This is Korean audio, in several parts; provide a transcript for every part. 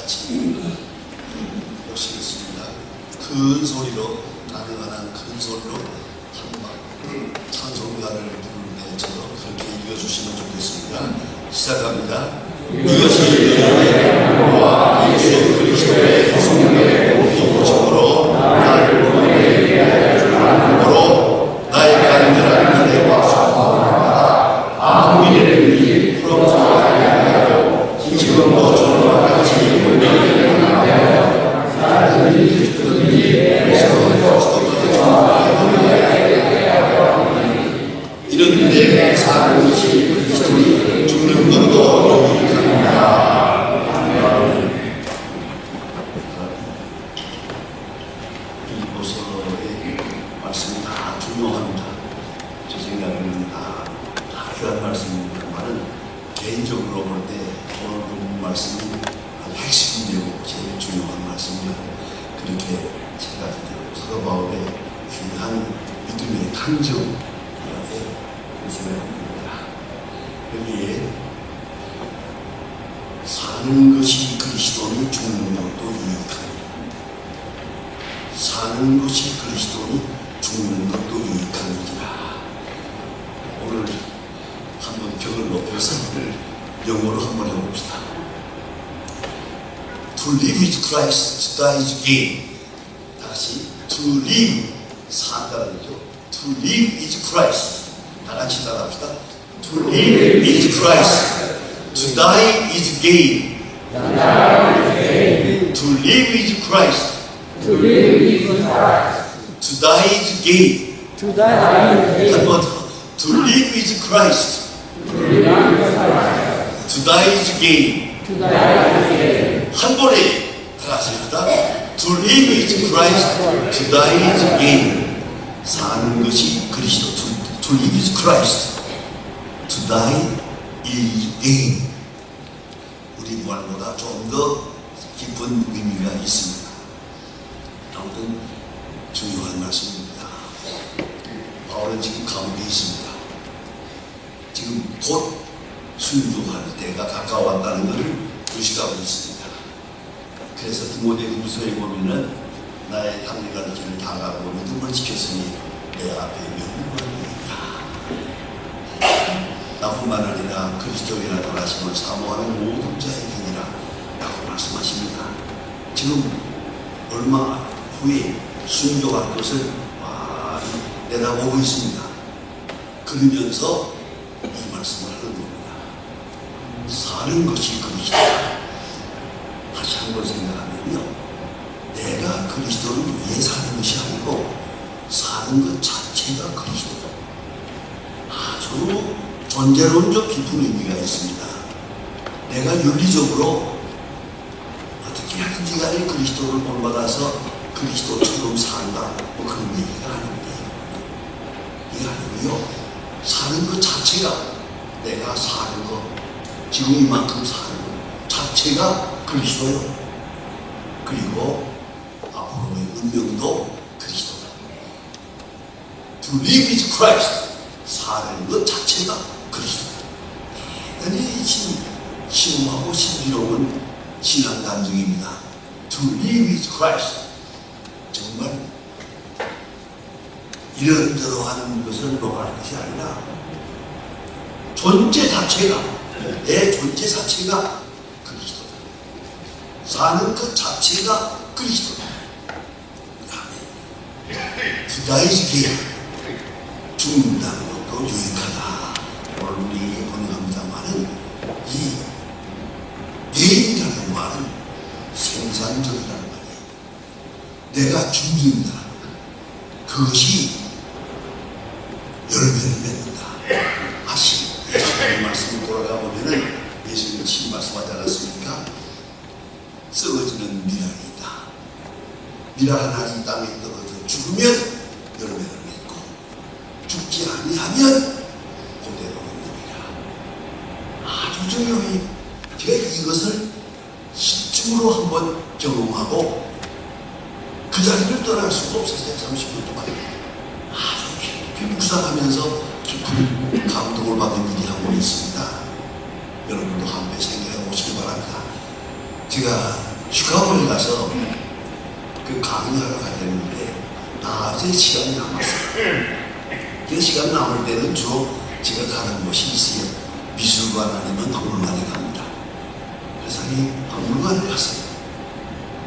같이 모시겠습니다. 큰 소리로, 가능한 한 큰 소리로 한번 찬송가를 부르면서 그렇게 이어주시면 좋겠습니다. 시작합니다. 이것이 여호와 예수 그리스도의 성령의 오심으로 나를 보내게 하여 주므로 나의 간절한 기대와 소망을 아무 일에든지 부럽지 아니하여 지금도 저와 같이 운명을 하여 나를 주든지 이런 내 사는 것이 그리스도니 죽는 것도 유익합니다. 빌립보서의 말씀이 다 중요합니다. 제 생각에는 다 귀한 말씀입니다만은 개인적으로 볼 때 오늘 본 말씀이 아주 핵심이고 제일 중요한 말씀이라고 그렇게 생각해요. 사도 바울의 귀한 믿음의 강정 생각합니다. 여기에 사는 것이 그리스도니 죽는 것도 유익하니 사는 것이 그리스도니 죽는 것도 유익하니라. 오늘 한번 격을 높여서 영어로 한번 해봅시다. To live is Christ, to die is gain. 다시 to live 산다는 거죠. To live is Christ. 다 같이 따라합시다. To live is Christ. To die is gain. To live is Christ. To live is Christ. To die is gain. To die is 한 번 더. To live is Christ. To die is gain. To die is gain. 한 번에 다 같이 합시다. To live is Christ. To die is gain. 사는 것이 그리스도. To live is Christ. To die is gain. 우리 말보다 좀 더 깊은 의미가 있습니다. 아무튼 중요한 말씀입니다. 바울은 지금 가운데 있습니다. 지금 곧 순교할 때가 가까웠다는 것을 의식하고 있습니다. 그래서 디모데후서에 보면은 나의 담대한 길을 다가고 믿음을 지켰으니 내 앞에 명분이 나뿐만 아니라 그리스도인이라 돌아심을 사모하는 모든 자에게니라 라고 말씀하십니다. 지금 얼마 후에 순교할 것을 많이 내다보고 있습니다. 그러면서 이 말씀을 하는 겁니다. 사는 것이 그리스도다. 다시 한번 생각하면요, 내가 그리스도를 위해 사는 것이 아니고 사는 것 자체가 그리스도다. 아주 존재론적 깊은 의미가 있습니다. 내가 윤리적으로 어떻게 하든지 간에 그리스도를 본받아서 그리스도처럼 산다, 뭐 그런 얘기가 아닙니다. 이게 아니고요, 사는 것 자체가, 내가 사는 것, 지금 이만큼 사는 것 자체가 그리스도요. 그리고 앞으로의 운명도 그리스도다. To live is Christ. 사는 것 자체가 그리스도다. 대단히 심오하고 신비로운 신앙 간증입니다. To live is Christ. 정말 이런저런 하는 것을 노하는 것이 아니라 존재 자체가, 내 존재 자체가 그리스도다. 사는 것 자체가 그리스도다. To die is gain. 죽는다는 것도 유익하다. 오늘 우리 번역합니다만은 이 개인이라는 말은 생산적이라는 말이에요. 내가 죽는다. 그것이 열매를 맺는다. 다시 이 말씀을 돌아가 보면은 예수님은 신 말씀하지 않았습니까? 썩어지는 미랄이 있다. 미랄 하나 이 땅에 떨어져 죽으면 열매를 맺고 죽지 아니하면 고대로 있느니라. 아주 중요해. 제가 이것을 실증으로 한번 경험하고 그 자리를 떠날 수가 없었어요. 30분 동안 아주 깊이 묵상하면서 깊은 감동을 받은 일이 한 번 있습니다. 여러분도 한 번 생각해 보시기 바랍니다. 제가 시카고에 가서 그 강의하러 가려는데 낮에 시간이 남았어요. 그 시간 남을 때는 주로 제가 가는 곳이 있어요. 미술관 아니면 박물관에 갑니다. 그래서 이 박물관에 갔어요.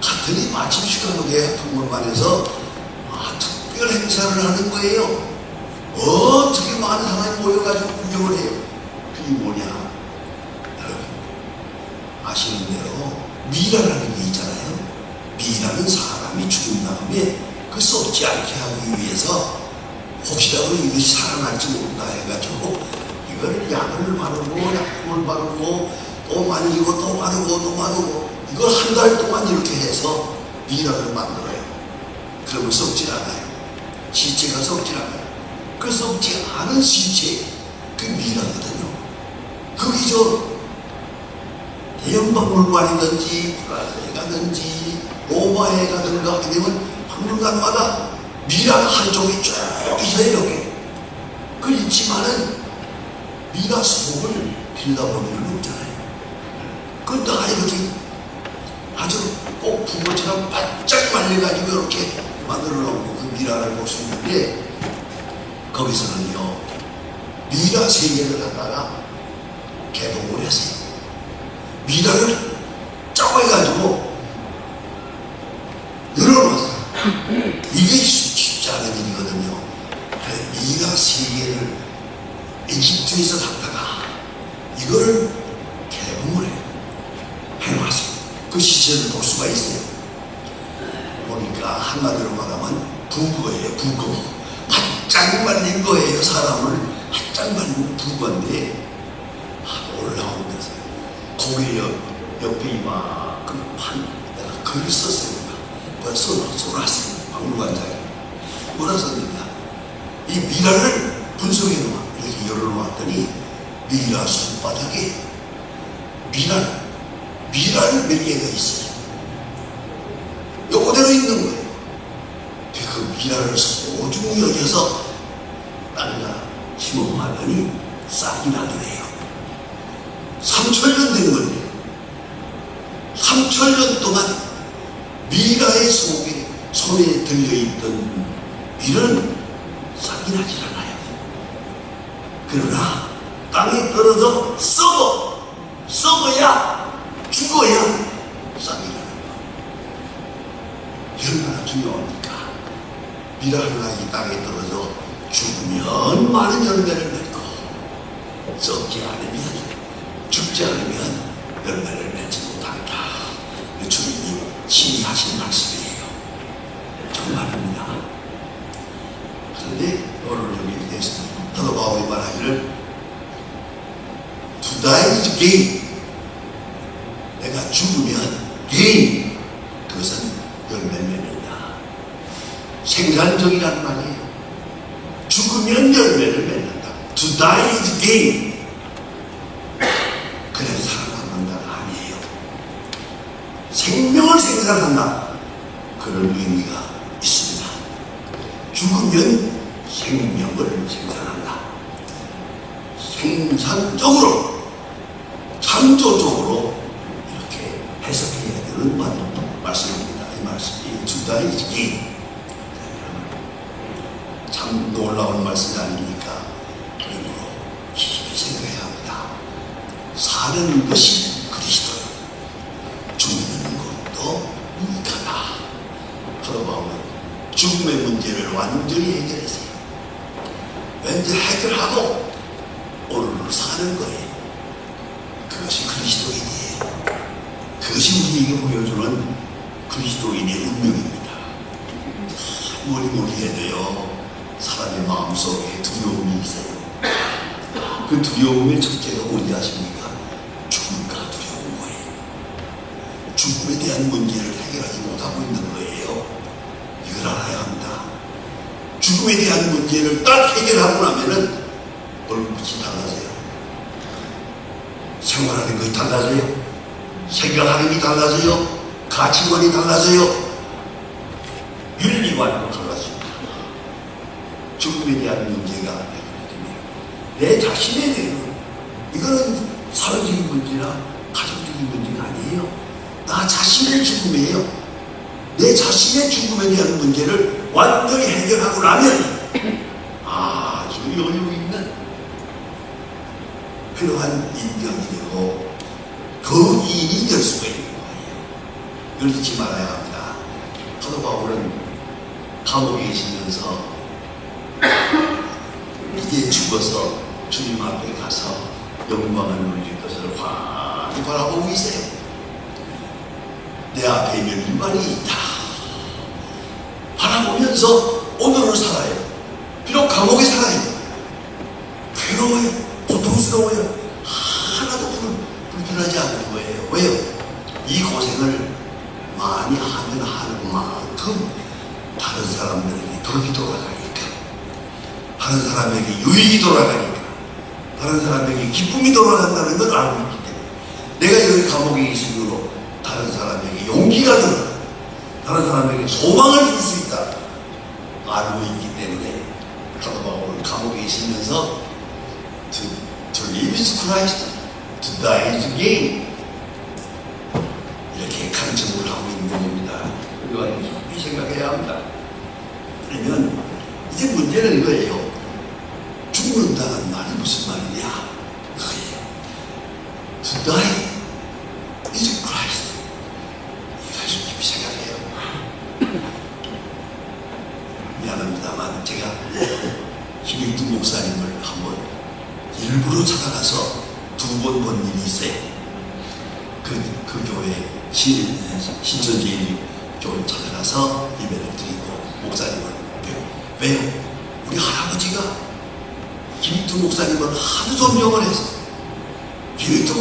갔더니 마침 시카고의 박물관에서 특별 행사를 하는 거예요. 어떻게 많은 사람이 모여가지고 구경을 해요. 그게 뭐냐? 여러분 아시는 대로 미라라는 게 있잖아요. 미라는 사람이 죽은 다음에 그 썩지 않게 하기 위해서 혹시라도 이것이 살아날지 모른다 해가지고 이걸 약을 바르고 약품을 바르고 또 만지고 또 바르고 또 바르고 이걸 한 달 동안 이렇게 해서 미라를 만들어요. 그러면 썩지 않아요. 시체가 썩지 않아요. 그 썩지 않은 시체, 그 미라거든요. 그게 저 대형 박물관이든지 프라하에 가든지 로마에 가든가 하게 되면 박물관마다 미라 한쪽이 쭉 있어요. 이렇게. 그 있지만은 미라 속을 빌려보낼 수 없잖아요. 그런데 이렇게 아주 꼭 붕어처럼 바짝 말려가지고 이렇게 만들어 놓고 그 미라를 볼 수 있는데 거기서는요 미라 세계를 갖다가 개봉을 했어요. 미라를 짜고해가지고 열어놨어요. 이게 쉽지 않은 일이거든요. 미라 세계를 이집트에서 갖다가 이거를 개봉을 해놨어요. 그 시체를 볼 수가 있어요. 보니까 한마디로 말하면 부거예요. 부거. 바짝 말린 거예요. 사람을 바짝 말린 부거인데 올라온 데서 거기 옆에 이만큼 내가 글을 썼어요. 써놨어요. 박물관장에 뭐라 썼느냐, 이 미라를 분석해 놓아 이렇게 열어놓았더니 미라 손바닥에 미랄 몇 개가 있어요. 요거대로 있는 거예요. 그 미랄을 소중히 여겨서 땅에다 심어하더니 싹이 나더래요. 3000년 된 건데 3000년 동안 미라의 손에 들려있던 밀은 싹이 나질 않아요. 그러나 땅에 떨어져 썩어야 죽어야 싹이 나는 거. 얼마나 중요합니까? 미라 하나 이 땅에 떨어져 죽으면 많은 열매를 맺고 썩지 않으면 죽지 않으면 열매를 맺지 못한다. 주님이 신이 하신 말씀이에요. 정말입니다. 그런데 오늘 여기 대해서 사도 바울이 말하기를 To die is gain. 내가 죽으면 gain. 그것은 열매를 맺는다. 생산적이라는 말이에요. 죽으면 열매를 맺는다. To die is gain. 그래서 살아남는다가 아니에요. 생명을 생산한다. 그런 의미가 있습니다. 죽으면 생명을 생산한다. 생산적으로, 창조적으로 이렇게 해석해야 되는 말씀입니다. 이 말씀이 주다이지. 참 놀라운 말씀이 아닙니까? 그러므로 깊이 생각해야 합니다. 사는 것이 그리스도요, 죽는 것도 유익하다. 사도 바울은 죽음의 문제를 완전히 해결했어요. 왠지 해결하고 오늘을 사는 거예요. 그것이 그리스도인이에요. 그것이 우리에게 보여주는 그리스도인의 운명입니다. 뭐니 해도요, 사람의 마음속에 두려움이 있어요. 그 두려움의 첫째가 뭔지 아십니까? 죽음과 두려운 거예요. 죽음에 대한 문제를 해결하지 못하고 있는 거예요. 이걸 알아야 합니다. 죽음에 대한 문제를 딱 해결하고 나면은 얼굴빛이 달라져요. 생활하는 것이 달라져요. 생각하는 게 달라져요. 가치관이 달라져요. 윤리관도 달라집니다. 죽음에 대한 문제가 해결되면 내 자신에 대한, 이거는 사회적인 문제나 가정적인 문제가 아니에요. 나 자신의 죽음이에요. 내 자신의 죽음에 대한 문제를 완전히 해결하고 나면 아주 여유 있는 필요한 인격이 되고 거기인이 될 수가 있는 거예요. 잊지 말아야 합니다. 사도 바울은 감옥에 계시면서 이제 죽어서 주님 앞에 가서 영광을 누릴 것을 환히 바라보고 계세요. 내 앞에 멸망이 있다 바라보면서 오늘을 살아요. 비록 감옥에 살아요. 괴로워요. 고통스러워요. 하나도 불편하지 않은 거예요. 왜요? 이 고생을 많이 하면 하는 만큼 다른 사람들에게 덕이 돌아가니까, 다른 사람에게 유익이 돌아가니까, 다른 사람에게 기쁨이 돌아간다는 걸 알고 있기 때문에 내가 여기 감옥에 있으므로 다른 사람에게 용기가 들어, 다른 사람에게 소망을 줄 수 있다 알고 있기 때문에 사도 바울은 감옥에 있으면서 to live is Christ, to die is gain 이렇게 간증을 하고 있는 겁니다. 우리가 깊이 생각해야 합니다. 그러면 이제 문제는 이거예요. 죽는다는 말이 무슨 말이냐? 그거예요. To die is Christ. 이걸 좀 깊이 생각해요. 미안합니다만 제가 김일두 목사님을 한번 일부러 찾아가서 2번 본 일이 있어요. 그 교회 신천지 교회 찾아가서 예배를 드리고 목사님을 왜요? 우리 할아버지가 김일두 목사님을 하도 존경을 해서 김일두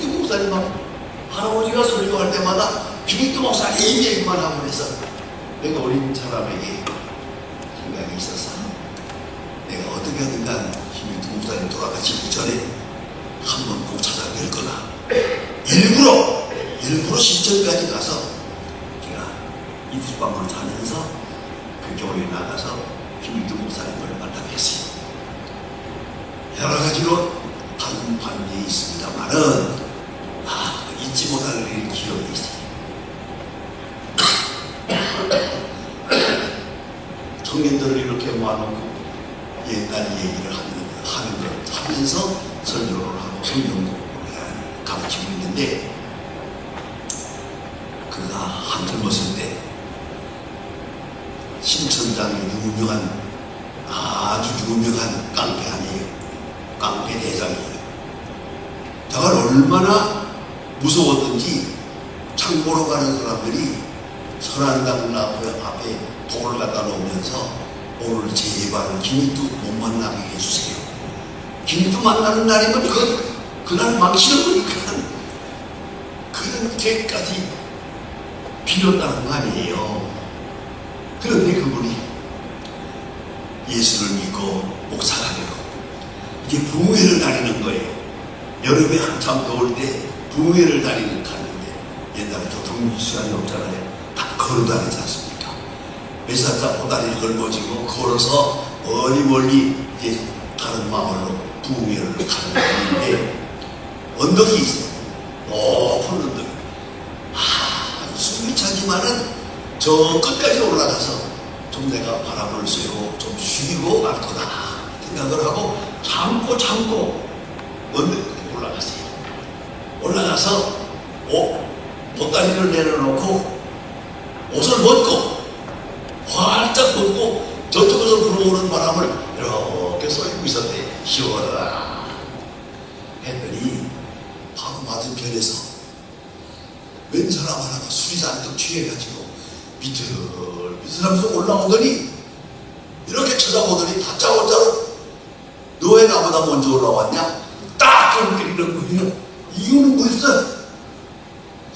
목사님하고 할아버지가 설교할 때마다 김일두 목사님 얘기만 하고 그래서 내가 어린 사람에게 생각이 있어서 내가 어떻게 하든가 김일두 목사님 돌아가시기 전에 한번 꼭 찾아뵐 거다. 일부러 신천까지 가서 제가 이틀밤을 자면서 그 교회에 나가서 김일두 목사님을 만나뵀어요. 여러 가지로 다른 관계에 있습니다만은 잊지 못할 기억이 있어요. 청년들을 이렇게 모아놓고 옛날 얘기를 하면서 설교를 하고 성경을 가르치고 있는데 그가 한 젊었을 때 신천장의 아주 유명한 깡패 아니에요. 깡패 대장이에요. 저걸 얼마나 무서웠던지 창 보러 가는 사람들이 선한당 앞에 돌을 갖다 놓으면서 오늘 제발 김일두 못 만나게 해주세요. 김일두 만나는 날이면 그날 망치는 거니까 그렇게까지 빌었다는 말이에요. 그런데 그분이 예수를 믿고 목사가 되고 이제 부흥회를 다니는 거예요. 여름에 한참 더울 때 부흥회를 가는데 옛날에 교통수단이 없잖아요. 다 걸어 다니지 않습니까? 매사자 보다리를 걸머지고 걸어서 멀리 이제 다른 마을로 부흥회를 가는 길인데 언덕이 있어요. 높은 언덕. 숨이 차지만은 저 끝까지 올라가서 좀 내가 바람을 쐬고 좀 쉬고 갈 거다 생각을 하고 참고 언덕에 올라갔어요. 올라가서 보따리를 내려놓고 옷을 벗고 활짝 벗고 저쪽에서 불어오는 바람을 이렇게 쏘고 있었대. 시원하다 했더니 바로 맞은편에서 웬 사람 하나가 술이 잔뜩 취해가지고 비틀비틀하면서 올라오더니 이렇게 쳐다보더니 다짜고짜로 너 왜 나보다 먼저 올라왔냐? 딱 그런 거예요. 이유는 뭐였어?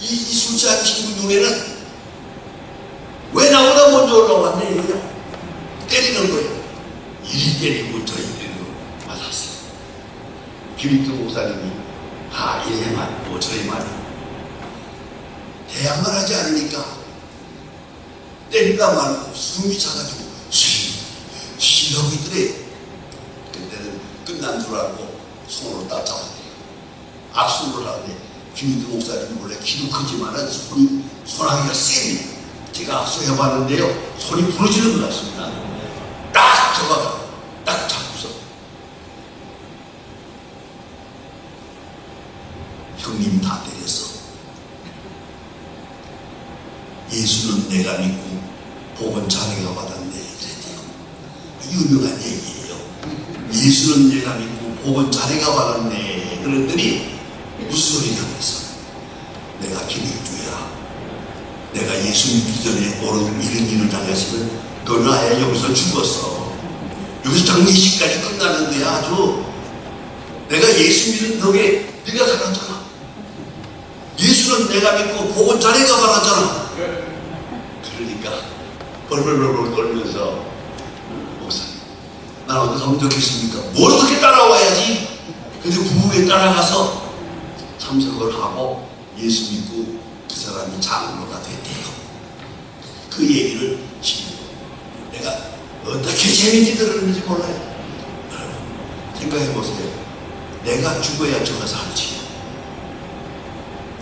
이 술 취한 친구 눈에는 왜 나보다 먼저 올라왔냐 이거야. 때리는 거예요. 이리 때리고 저리 때리고 맞았어요. 김일두 목사님이 이래 맞고 저래 맞고 대항을 하지 않으니까 때리다 말고 숨이 차가지고 쉬라고 있더래. 그때는 끝난 줄 알고 손으로 딱 잡았대요. 악수를 하는데 김인두 목사님 원래 키도 크지만은 소나기가 셉니다. 제가 악수해봤는데요, 손이 부러지는 것 같습니다. 딱 저가 딱 잡고서 형님 다 때렸어. 예수는 내가 믿고 복은 자네가 받았네. 그랬대요. 유명한 얘기예요. 예수는 내가 믿고 복은 자네가 받았네. 그랬더니 무슨 소리냐 그랬어. 내가 기독교야. 내가 예수 믿기 전에 오늘 이런 일을 당했으면 너는 아예 여기서 죽었어. 여기서 장례식까지 끝나는데 아주 내가 예수 믿은 덕에 네가 살았잖아. 예수는 내가 믿고 복은 자네가 받았잖아. 그러니까 벌벌벌벌 떨면서 목사님, 난 어디서 엄격했습니까? 뭘 어떻게 따라와야지? 근데 구부에 따라가서 참석을 하고 예수 믿고 그 사람이 장로가 됐대요. 그 얘기를 지금 내가 어떻게 재밌게 들었는지 몰라요. 여러분 생각해 보세요. 내가 죽어야 저가 살지.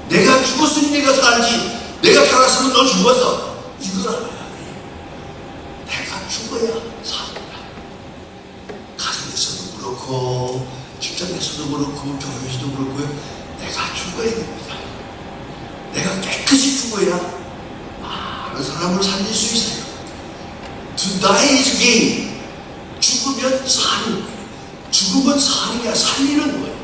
내가 죽었으니 내가 살지. 내가 살았으면 너 죽었어. 이걸 알아야 돼. 내가 죽어야 삽니다. 가정에서도 그렇고 직장에서도 그렇고 교회에서도 그렇고요. 내가 죽어야 됩니다. 내가 깨끗이 죽어야 많은 사람을 살릴 수 있어요. To die is gain. 죽으면 사는 거예요. 죽으면 사는 게 아니라 살리는 거예요.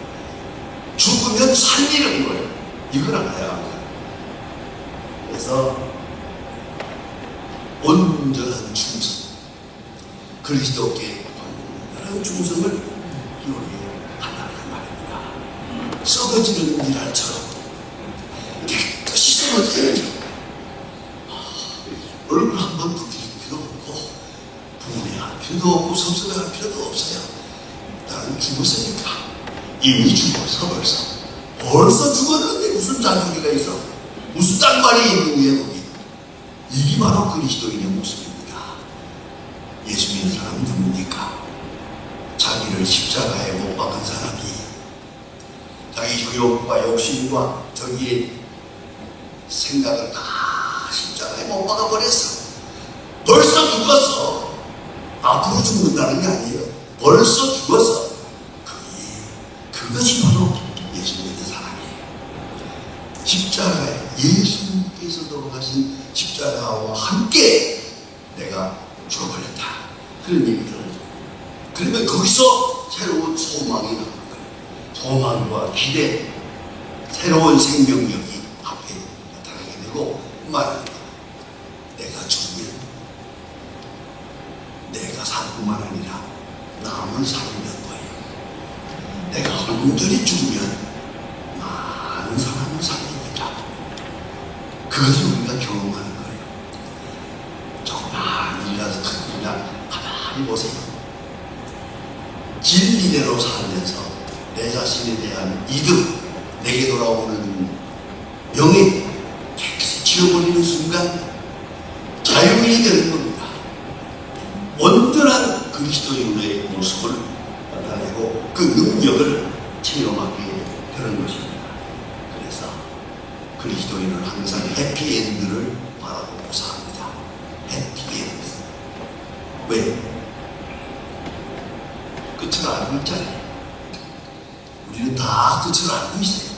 죽으면 살리는 거예요. 이걸 알아야 합니다. 그래서 온전한 충성, 그리스도께 온전한 충성을 이루어야 말입니다. 썩어지는 미랄처럼 깨끗이 썩어져야죠. 얼굴 한번 부릴 필요 없고 분해할 필요도 없고 섭섭해할 필요도 없어요. 나는 죽었으니까. 이미 죽었어. 벌써 죽었는데 무슨 잔소리가 있어? 무슨 딴말이 있는 거예요? 이게 바로 그리스도인의 모습입니다. 예수 믿는 사람은 누굽니까? 자기를 십자가에 못 박은 사람이 자기 유욕과 욕심과 자기의 생각을 다 십자가에 못 박아버렸어. 벌써 죽었어. 앞으로 죽는다는 게 아니에요. 벌써 죽었어. 그것이 바로 예수 믿는 사람이에요. 십자가에 예수님께서 돌아가신 십자가와 함께 내가 죽어버렸다. 그런 얘기를. 그러면 거기서 새로운 소망이 나오는 거예요. 소망과 기대, 새로운 생명력이 앞에 나타나게 되고 말합니다. 내가 죽으면 내가 살 뿐만 아니라 남을 살리는 거예요. 내가 온전히 죽으면 많은 사람을 살립니다. 그것을 우리가 경험하는 거예요. 조그만이라서 그냥 가만히 보세요. 진리대로 살면서 내 자신에 대한 이득, 내게 돌아오는 명예 깨끗이 지워버리는 순간 자유인이 되는 겁니다. 온전한 그리스도인의 모습을 나타내고 그 능력을 체험하게 되는 것입니다. 그래서 그리스도인은 항상 해피엔드를 바라보고 삽니다. 해피엔드. 왜? 끝을 알고 있잖아요. 우리는 다 끝을 알고 있어요.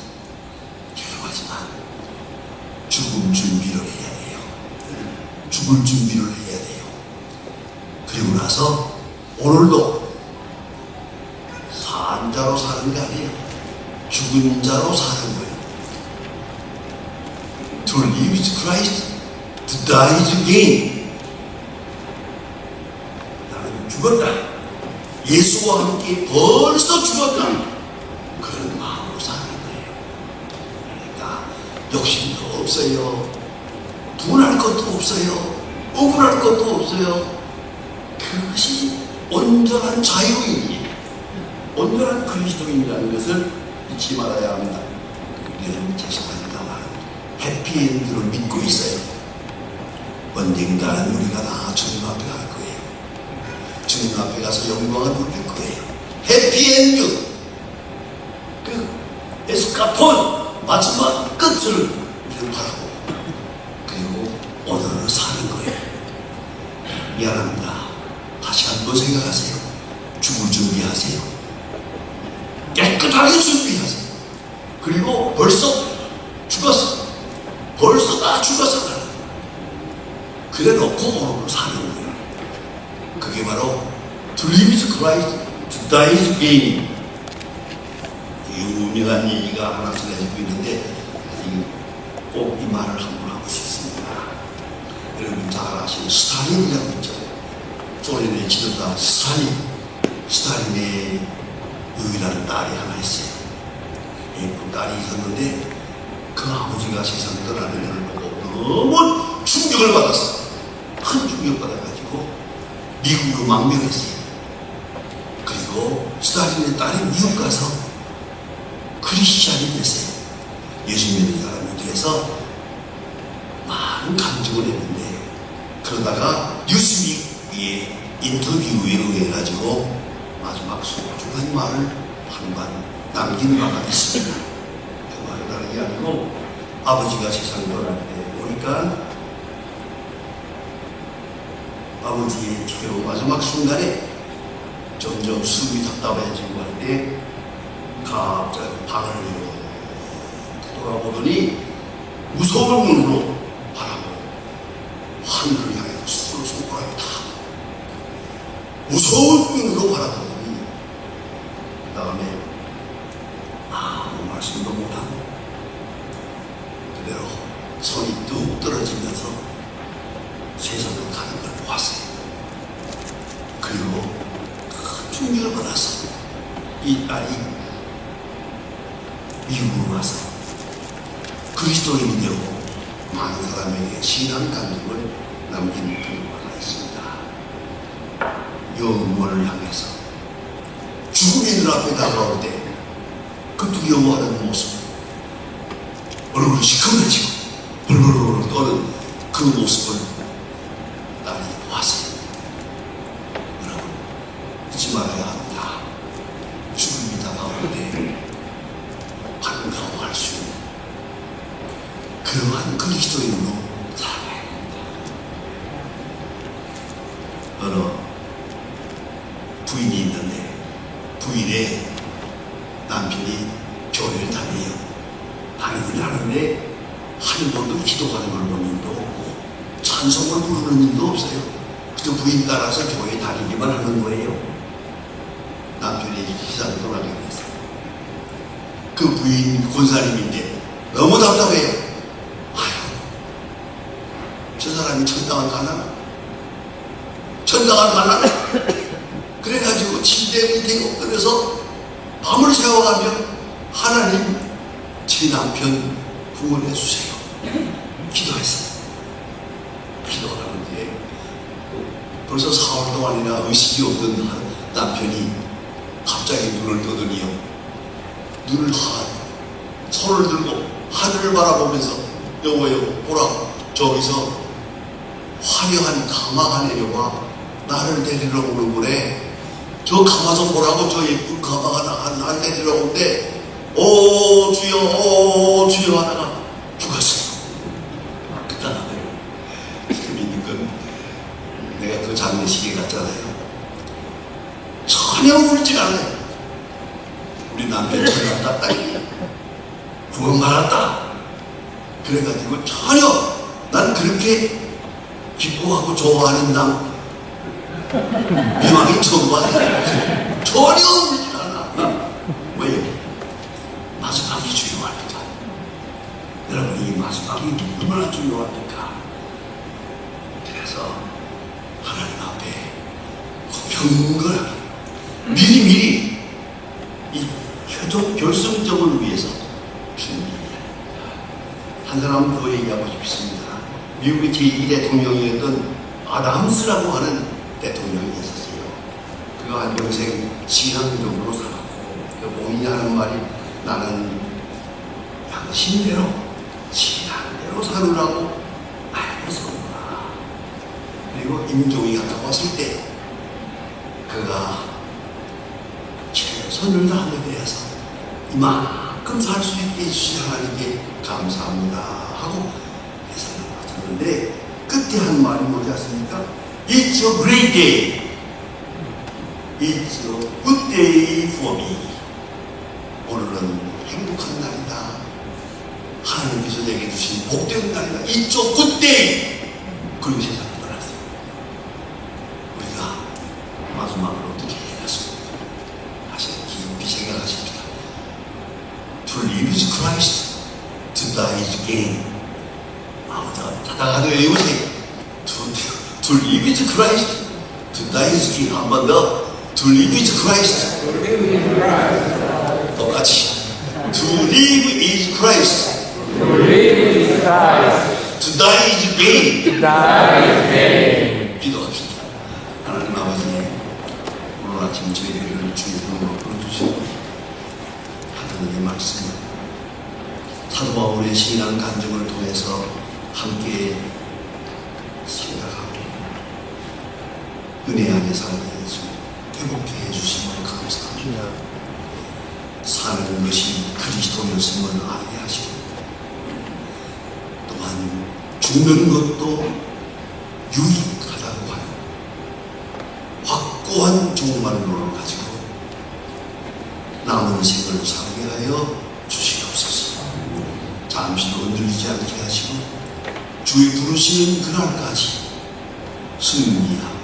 죄송하지만 죽을 준비를 해야 돼요. 죽을 준비를 해야 돼요. 그리고 나서 오늘도 산 자로 사는 게 아니에요. 죽은 자로 사는 거예요. To live is Christ, to die is gain. 나는 죽었다. 예수와 함께 벌써 죽었다. 그런 마음으로 사는 거예요. 그러니까 욕심도 없어요. 둔할 것도 없어요. 억울할 것도 없어요. 그것이 온전한 자유인이에요. 온전한 그리스도인이라는 것을 잊지 말아야 합니다. 우리는 죄송합니다만 해피엔드를 믿고 있어요. 언젠가는 우리가 다 주님 앞에 갈 거예요. 주님 앞에 가서 영광을 누릴 거예요. 해피엔드, 그 에스카폰, 마지막 끝을 바라보고 그리고 오늘을 사는 거예요. 미안합니다. 다시 한번 생각하세요. 죽을 준비하세요. 깨끗하게 준비하세요. 그리고 벌써 죽었어. 벌써 다 죽었어. 그래 놓고 오늘을 사는 거예요. 그게 바로 To live is Christ, to die is gain. 유명한 얘기가 하나 전해지고 있는데 꼭 이 말을 한번 하고 싶습니다. 여러분 잘 아시는 스탈린이라고 있죠. 소련의 지도자 스탈린의 유일한 딸이 하나 있어요. 예쁜 딸이 있었는데 그 아버지가 세상을 떠나는 것을 보고 너무 충격을 받았어. 큰 충격을 받아가지고 미국으로 망명했어요. 그리고 스탈린의 딸이 미국 가서 크리스찬이 됐어요. 예수 믿는 사람이 돼서 많은 간증을 했는데 그러다가 뉴스위크의 인터뷰에 의해가지고 마지막 소중한 말을 한번 남긴 바가 있습니다. 그 말은 다른 게 아니고 아버지가 세상을 떠날 때 보니까 아버지의 최후 마지막 순간에 점점 숨이 답답해지고 할 때 갑자기 방을 이렇게 돌아보더니 무서운 눈으로 바라보고 하늘을 향해 손가락이 다 무서운 눈으로 바라보더니 그 다음에 아무 말씀도 못하고 그대로 손이 뚝 떨어지면서 세상으로 가는 걸 보았어요. 그리고 큰 충격을 받았어. 이 딸이 미국으로 와서 그리스도인이 되고 많은 사람에게 신앙 간증을 남긴 그런 바가 있습니다. 영원을 향해서 죽음의 눈앞에 다가올 때 그 두려워하는 모습, 얼굴이 시커매지고 벌벌벌 떠는 그 모습을 딸이 보았어요. 여러분 잊지 말아야 합니다. 죽음이 다가올 때 반가워할 수 있는 그러한 그리스도인으로 살아야 합니다. 어느 부인이 있는데 부인의 남편이 교회를 다녀요. 다니긴 하는데 한 번도 기도하는 걸 본 일도 없고 찬송을 부르는 일도 없어요. 그저 부인 따라서 교회에 다니기만 하는 거예요. 남편이 시사를 떠나게 됐어요. 그 부인 권사님인데 너무 답답해요. 아유, 저 사람이 천당을 가나? 천당을 가나? 그래가지고 침대 밑에 엎드려서 밤을 새워가며 하나님 제 남편 구원해 주세요. 기도했어요. 기도를 하는데 벌써 4월 동안이나 의식이 없던 남편이 갑자기 눈을 뜨더니요. 눈을 손을 들고 하늘을 바라보면서 여보 보라 저기서 화려한 가마가 내려와 나를 데리러 오는 거래. 저 가마 좀 보라고 저 예쁜 가마가 나를 데리러 오는데 오 주여 하다가 죽었어요. 그때 재밌는 내가 그 장례식에 갔잖아요. 전혀 울지 않아요. 우리 남편 천당 갔다 구원 받았다. 그래가지고 전혀 난 그렇게 기뻐하고 좋아하는 남 미망이 처음 봤어요. 전혀 울지 않아. 왜요? 마지막이 중요하니까. 여러분 이 마지막이 얼마나 중요합니까? 그래서 하나님 앞에 공평하게 미리미리 이 최종 결승점을 위해서 준비해야 합니다. 한 사람 더 얘기하고 싶습니다. 미국의 제2 대통령이었던 아담스라고 하는 대통령이 있었어요. 그가 한 평생 신앙적으로 살았고 그 본인이 하는 말이 나는 양심대로 신앙대로 사느라고 알고 살구나. 그리고 임종이 갔다 왔을 때 그가 최선을 다하는 데에서 이만큼 살 수 있게 해주신 하나님께 그러는데 끝에 한 말이 뭐지 않습니까? It's a great day. It's a good day for me. 오늘은 행복한 날이다. 하나님께서 내게 주신 복된 날이다. It's a good day. 그리고 세상을 떠났어요. 우리가 마지막으로 어떻게 해놨습니까? 다시 깊이 생각하십니다. To live is Christ, to die is gain. 다가가도 외우세요. To live is Christ, to die is gain. 한 번 더. To live is Christ. 똑같이. To live is Christ. To live is Christ. To die is gain. To die is gain. 기도합시다. 하나님 아버지, 오늘 아침 저희를 주의 이름으로 불러주시고 하나님의 말씀, 사도 바울의 신앙 간증을 통해서 함께 생각하고 은혜 안에 살게 해주시고 회복해 해주심을 감사합니다. 사는 것이 그리스도였음을 알게 하시고 또한 죽는 것도 유익하다고 하는 확고한 종말론을 가지고 남은 생을 살게 하여 주시옵소서. 잠시도 흔들리지 않게 하시고 주의 부르시는 그날까지 승리하고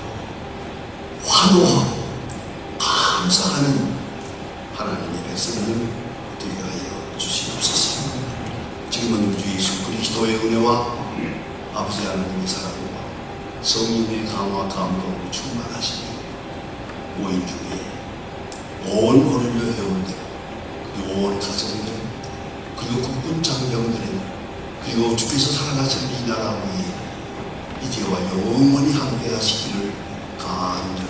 환호하고 감사하는 하나님의 백성을 되게 하여 주시옵소서. 지금은 우리 주 예수 그리스도의 은혜와 아버지 하나님의 사랑과 성령의 강화 감동으로 충만하시니 모임 중에 온 고릴려 회원들, 그리고 온 가정들, 그리고 국군 장병들의, 그리고 주께서 살아가신 이 나라 위에 이제와 영원히 함께 하시기를 간절히